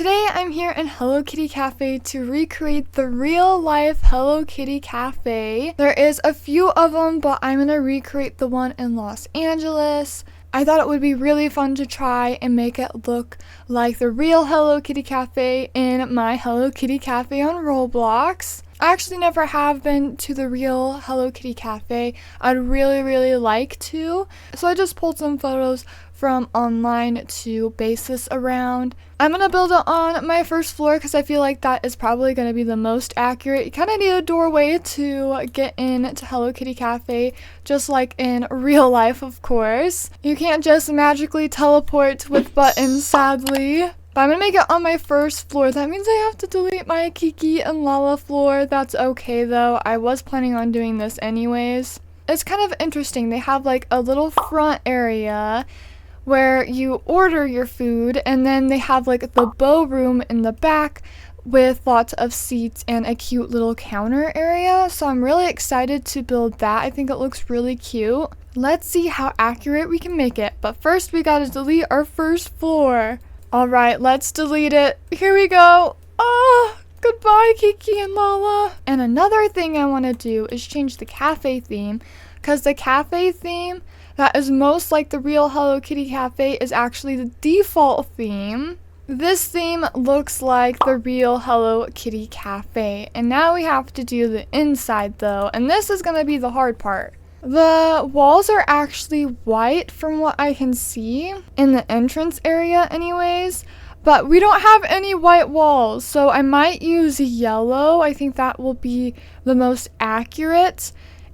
Today I'm here in Hello Kitty Cafe to recreate the real life Hello Kitty Cafe. There is a few of them, but I'm gonna recreate the one in Los Angeles. I thought it would be really fun to try and make it look like the real Hello Kitty Cafe in my Hello Kitty Cafe on Roblox. I actually never have been to the real Hello Kitty Cafe. I'd really like to. So I just pulled some photos from online to base this around. I'm gonna build it on my first floor because I feel like that is probably gonna be the most accurate. You kind of need a doorway to get into Hello Kitty Cafe, just like in real life, of course. You can't just magically teleport with buttons, sadly. But I'm gonna make it on my first floor. That means I have to delete my Kiki and Lala floor. That's okay though. I was planning on doing this anyways. It's kind of interesting. They have like a little front area where you order your food, and then they have like the bow room in the back with lots of seats and a cute little counter area. So I'm really excited to build that. I think it looks really cute. Let's see how accurate we can make it. But first we gotta delete our first floor. Alright, let's delete it. Here we go. Goodbye, Kiki and Lala. And another thing I want to do is change the cafe theme, because the cafe theme that is most like the real Hello Kitty Cafe is actually the default theme. This theme looks like the real Hello Kitty Cafe. And now we have to do the inside though, and this is going to be the hard part. The walls are actually white from what I can see in the entrance area anyways, but we don't have any white walls, so I might use yellow. I think that will be the most accurate.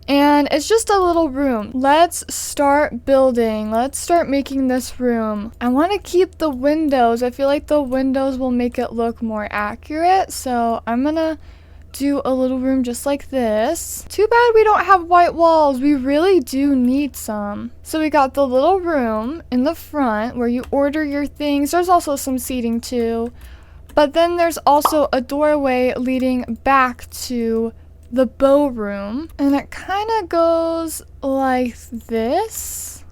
And it's just a little room. Let's start building. Let's start making this room. I want to keep the windows. I feel like the windows will make it look more accurate, so I'm gonna do a little room just like this. Too bad we don't have white walls. We really do need some. So we got the little room in the front where you order your things. There's also some seating too. But then there's also a doorway leading back to the bow room. And it kind of goes like this.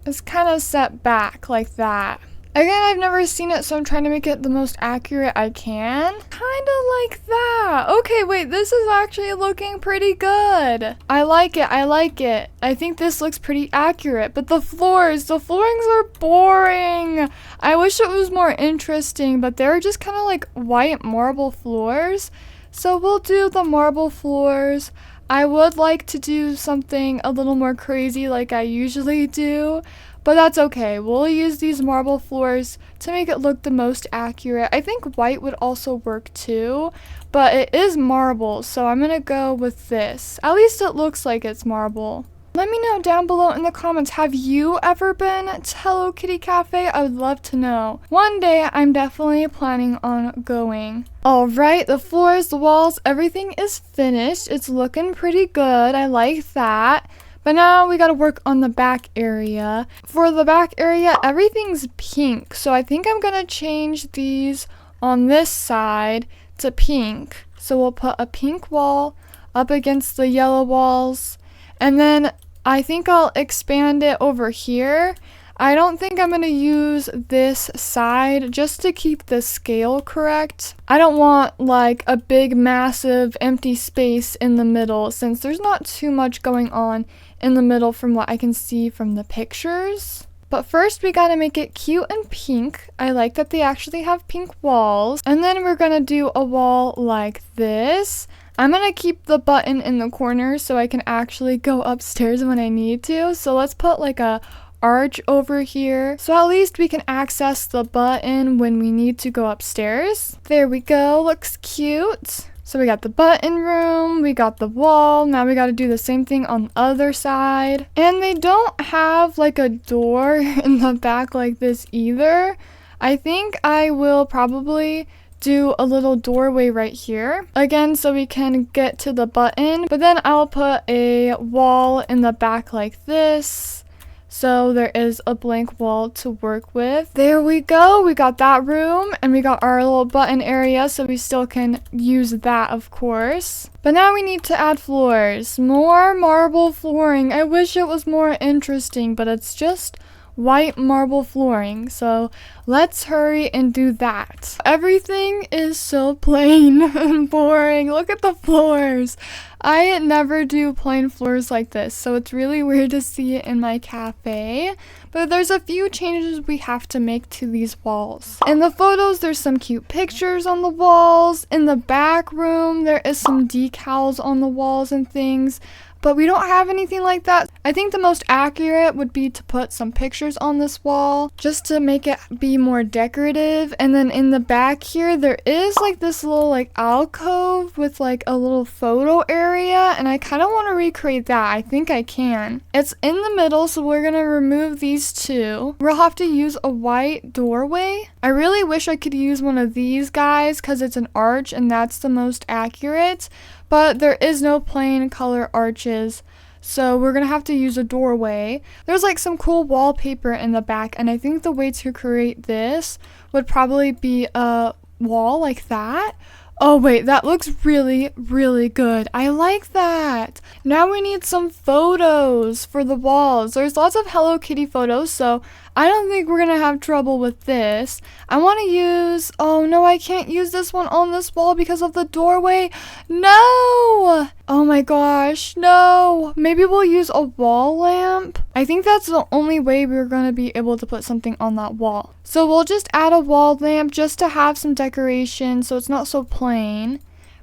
It's kind of set back like that. Again, I've never seen it, so I'm trying to make it the most accurate I can. Kind of like that. Okay, wait, this is actually looking pretty good. I like it, I like it. I think this looks pretty accurate, but the floorings are boring. I wish it was more interesting, but they're just kind of like white marble floors. So we'll do the marble floors. I would like to do something a little more crazy like I usually do, but that's okay. We'll use these marble floors to make it look the most accurate. I think white would also work too, but it is marble, so I'm gonna go with this. At least it looks like it's marble. Let me know down below in the comments, have you ever been to Hello Kitty Cafe? I would love to know. One day I'm definitely planning on going. Alright, the floors, the walls, everything is finished. It's looking pretty good. I like that. But now we gotta work on the back area. For the back area, everything's pink. So I think I'm gonna change these on this side to pink. So we'll put a pink wall up against the yellow walls. And then I think I'll expand it over here. I don't think I'm gonna use this side just to keep the scale correct. I don't want like a big massive empty space in the middle since there's not too much going on in the middle from what I can see from the pictures. But first we gotta make it cute and pink. I like that they actually have pink walls. And then we're gonna do a wall like this. I'm gonna keep the button in the corner so I can actually go upstairs when I need to. So let's put like a arch over here, so at least we can access the button when we need to go upstairs. There we go, looks cute. So we got the button room, we got the wall, now we gotta do the same thing on the other side. And they don't have like a door in the back like this either. I think I will probably do a little doorway right here again so we can get to the button, but then I'll put a wall in the back like this. So there is a blank wall to work with. There we go. We got that room and we got our little button area so we still can use that, of course. But now we need to add floors. More marble flooring. I wish it was more interesting, but it's just white marble flooring. So let's hurry and do that. Everything is so plain and boring. Look at the floors. I never do plain floors like this, so it's really weird to see it in my cafe. But there's a few changes we have to make to these walls. In the photos, there's some cute pictures on the walls. In the back room, there is some decals on the walls and things. But we don't have anything like that. I think the most accurate would be to put some pictures on this wall just to make it be more decorative. And then in the back here, there is like this little like alcove with like a little photo area. And I kind of want to recreate that. I think I can. It's in the middle, so we're going to remove these two. We'll have to use a white doorway. I really wish I could use one of these guys because it's an arch and that's the most accurate. But there is no plain color arches, so we're gonna have to use a doorway. There's like some cool wallpaper in the back, and I think the way to create this would probably be a wall like that. Oh wait, that looks really, really good. I like that. Now we need some photos for the walls. There's lots of Hello Kitty photos, so I don't think we're gonna have trouble with this. I want to use, oh no, I can't use this one on this wall because of the doorway. No! Oh my gosh, no. Maybe we'll use a wall lamp. I think that's the only way we're gonna be able to put something on that wall. So we'll just add a wall lamp just to have some decoration so it's not so plain.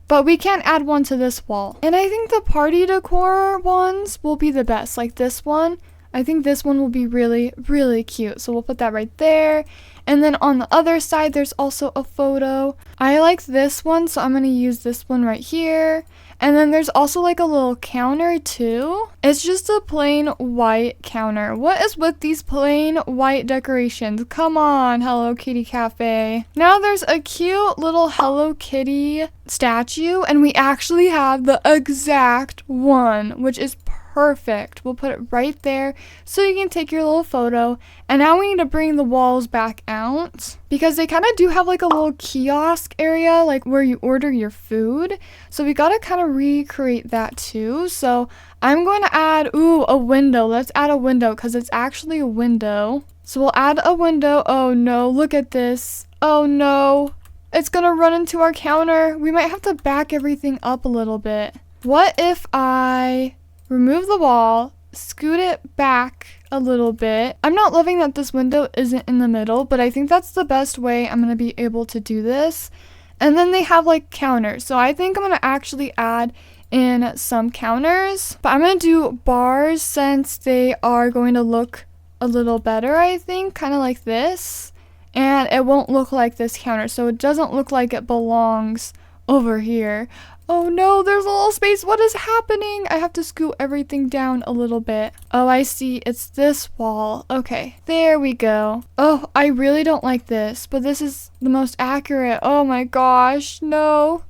But we can add one to this wall. And I think the party decor ones will be the best, like this one. I think this one will be really, really cute. So we'll put that right there. And then on the other side, there's also a photo. I like this one, so I'm going to use this one right here. And then there's also like a little counter too. It's just a plain white counter. What is with these plain white decorations? Come on, Hello Kitty Cafe. Now there's a cute little Hello Kitty statue, and we actually have the exact one, which is perfect. We'll put it right there so you can take your little photo. And now we need to bring the walls back out because they kind of do have like a little kiosk area, like where you order your food. So we got to kind of recreate that too. So I'm going to add, a window. Let's add a window because it's actually a window. So we'll add a window. Oh no, look at this. Oh no, it's going to run into our counter. We might have to back everything up a little bit. What if I remove the wall, scoot it back a little bit? I'm not loving that this window isn't in the middle, but I think that's the best way I'm going to be able to do this. And then they have like counters. So I think I'm going to actually add in some counters, but I'm going to do bars since they are going to look a little better, I think, kind of like this. And it won't look like this counter, so it doesn't look like it belongs over here. Oh no, there's a little space. What is happening? I have to scoot everything down a little bit. Oh, I see. It's this wall. Okay, there we go. Oh, I really don't like this, but this is the most accurate. Oh my gosh, no.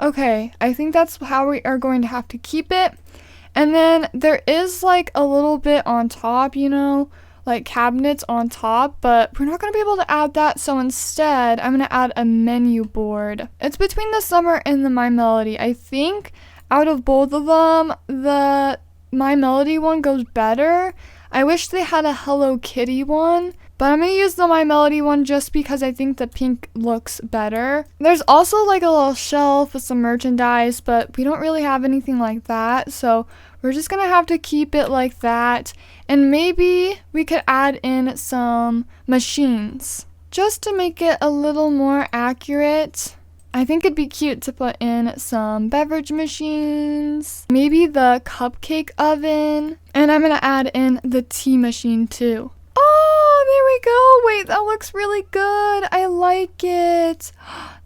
Okay, I think that's how we are going to have to keep it. And then there is like a little bit on top, you know, like cabinets on top, but we're not going to be able to add that. So instead, I'm going to add a menu board. It's between the Summer and the My Melody. I think out of both of them, the My Melody one goes better. I wish they had a Hello Kitty one, but I'm going to use the My Melody one just because I think the pink looks better. There's also like a little shelf with some merchandise, but we don't really have anything like that. So we're just going to have to keep it like that. And maybe we could add in some machines just to make it a little more accurate. I think it'd be cute to put in some beverage machines, maybe the cupcake oven, and I'm going to add in the tea machine too. Oh, there we go. Wait, that looks really good. I like it.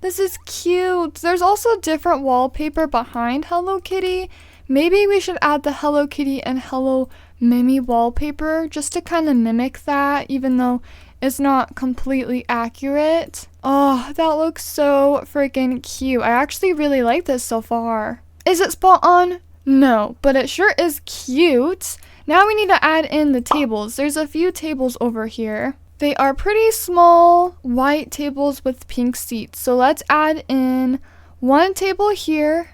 This is cute. There's also different wallpaper behind Hello Kitty. Maybe we should add the Hello Kitty and Hello Mimi wallpaper just to kind of mimic that, even though it's not completely accurate. Oh, that looks so freaking cute. I actually really like this so far. Is it spot on? No, but it sure is cute. Now we need to add in the tables. There's a few tables over here. They are pretty small white tables with pink seats. So let's add in one table here,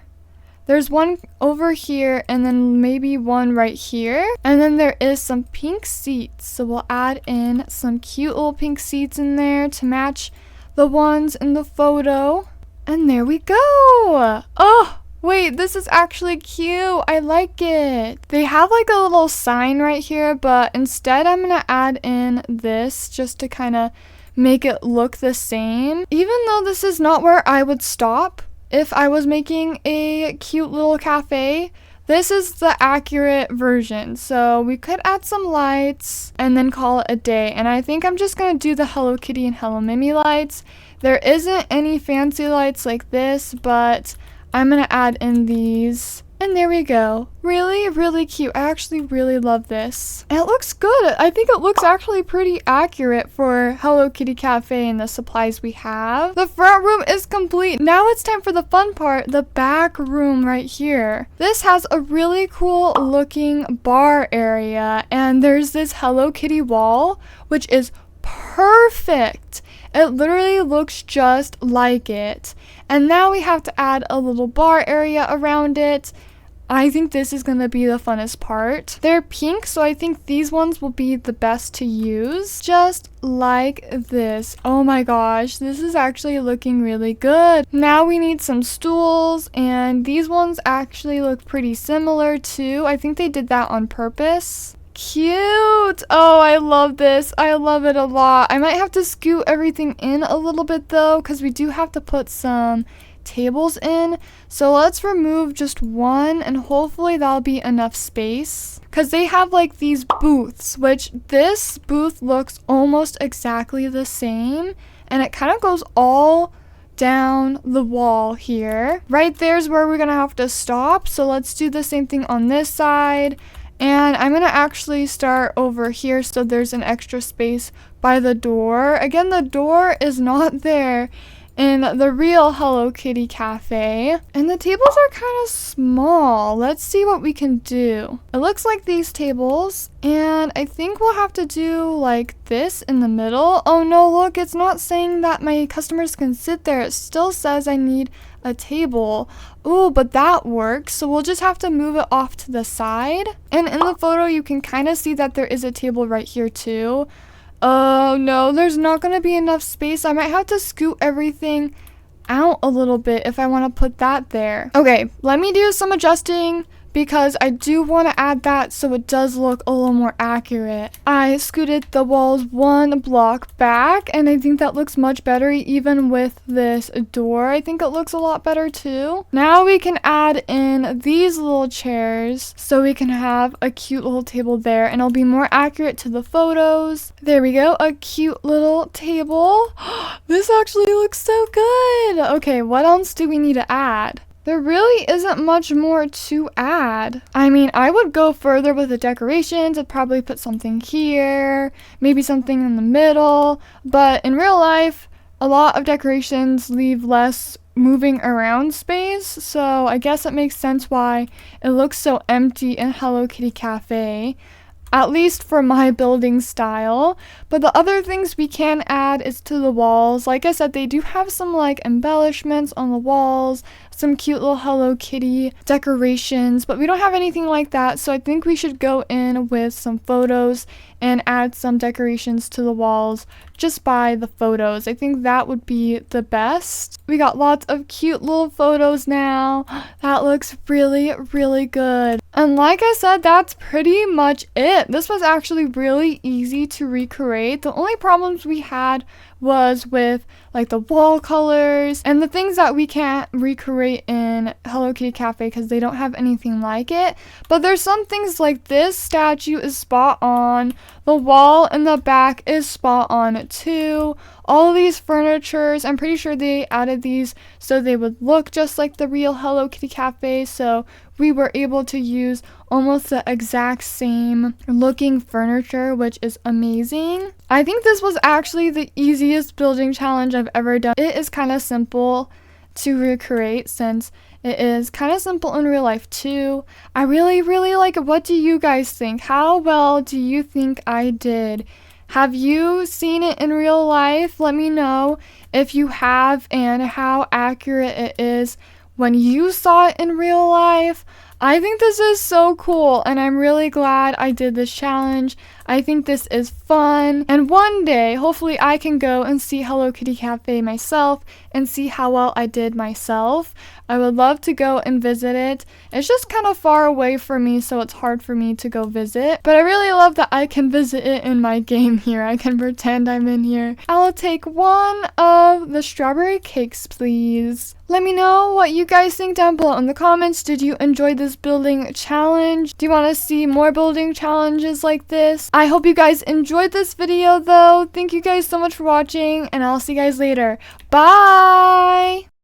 There's one over here and then maybe one right here. And then there is some pink seats. So we'll add in some cute little pink seats in there to match the ones in the photo. And there we go. Oh, wait, this is actually cute. I like it. They have like a little sign right here, but instead I'm gonna add in this just to kind of make it look the same. Even though this is not where I would stop if I was making a cute little cafe, this is the accurate version. So we could add some lights and then call it a day. And I think I'm just gonna do the Hello Kitty and Hello Mimi lights. There isn't any fancy lights like this, but I'm gonna add in these. And there we go. Really, really cute. I actually really love this. And it looks good. I think it looks actually pretty accurate for Hello Kitty Cafe and the supplies we have. The front room is complete. Now it's time for the fun part, the back room right here. This has a really cool looking bar area, and there's this Hello Kitty wall, which is perfect. It literally looks just like it. And now we have to add a little bar area around it. I think this is going to be the funnest part. They're pink, so I think these ones will be the best to use. Just like this. Oh my gosh, this is actually looking really good. Now we need some stools, and these ones actually look pretty similar too. I think they did that on purpose. Cute. Oh, I love this. I love it a lot. I might have to scoot everything in a little bit though, because we do have to put some tables in. So let's remove just one, and hopefully that'll be enough space, because they have like these booths, which this booth looks almost exactly the same, and it kind of goes all down the wall here. Right there's where we're gonna have to stop. So let's do the same thing on this side. And I'm gonna actually start over here so there's an extra space by the door. Again, the door is not there in the real Hello Kitty Cafe. And the tables are kind of small. Let's see what we can do. It looks like these tables, and I think we'll have to do like this in the middle. Oh no, look, it's not saying that my customers can sit there. It still says I need a table. Ooh, but that works. So we'll just have to move it off to the side. And in the photo, you can kind of see that there is a table right here too. Oh no, there's not going to be enough space. I might have to scoot everything out a little bit if I want to put that there. Okay, let me do some adjusting, because I do want to add that so it does look a little more accurate. I scooted the walls one block back, and I think that looks much better even with this door. I think it looks a lot better too. Now we can add in these little chairs so we can have a cute little table there, and it'll be more accurate to the photos. There we go, a cute little table. This actually looks so good. Okay, what else do we need to add? There really isn't much more to add. I mean, I would go further with the decorations. I'd probably put something here, maybe something in the middle. But in real life, a lot of decorations leave less moving around space. So I guess it makes sense why it looks so empty in Hello Kitty Cafe, at least for my building style. But the other things we can add is to the walls. Like I said, they do have some like embellishments on the walls, some cute little Hello Kitty decorations, but we don't have anything like that. So I think we should go in with some photos and add some decorations to the walls just by the photos. I think that would be the best. We got lots of cute little photos now. That looks really, really good. And like I said, that's pretty much it. This was actually really easy to recreate. The only problems we had was with like the wall colors and the things that we can't recreate in Hello Kitty Cafe because they don't have anything like it. But there's some things like this statue is spot on. The wall in the back is spot on too. All of these furnitures, I'm pretty sure they added these so they would look just like the real Hello Kitty Cafe. So we were able to use almost the exact same looking furniture, which is amazing. I think this was actually the easiest building challenge I've ever done. It is kind of simple to recreate since it is kind of simple in real life too. I really, really like it. What do you guys think? How well do you think I did? Have you seen it in real life? Let me know if you have and how accurate it is when you saw it in real life. I think this is so cool, and I'm really glad I did this challenge. I think this is fun, and one day, hopefully I can go and see Hello Kitty Cafe myself and see how well I did myself. I would love to go and visit it. It's just kind of far away from me, so it's hard for me to go visit, but I really love that I can visit it in my game here. I can pretend I'm in here. I'll take one of the strawberry cakes, please. Let me know what you guys think down below in the comments. Did you enjoy this building challenge? Do you want to see more building challenges like this? I hope you guys enjoyed this video though. Thank you guys so much for watching, and I'll see you guys later. Bye!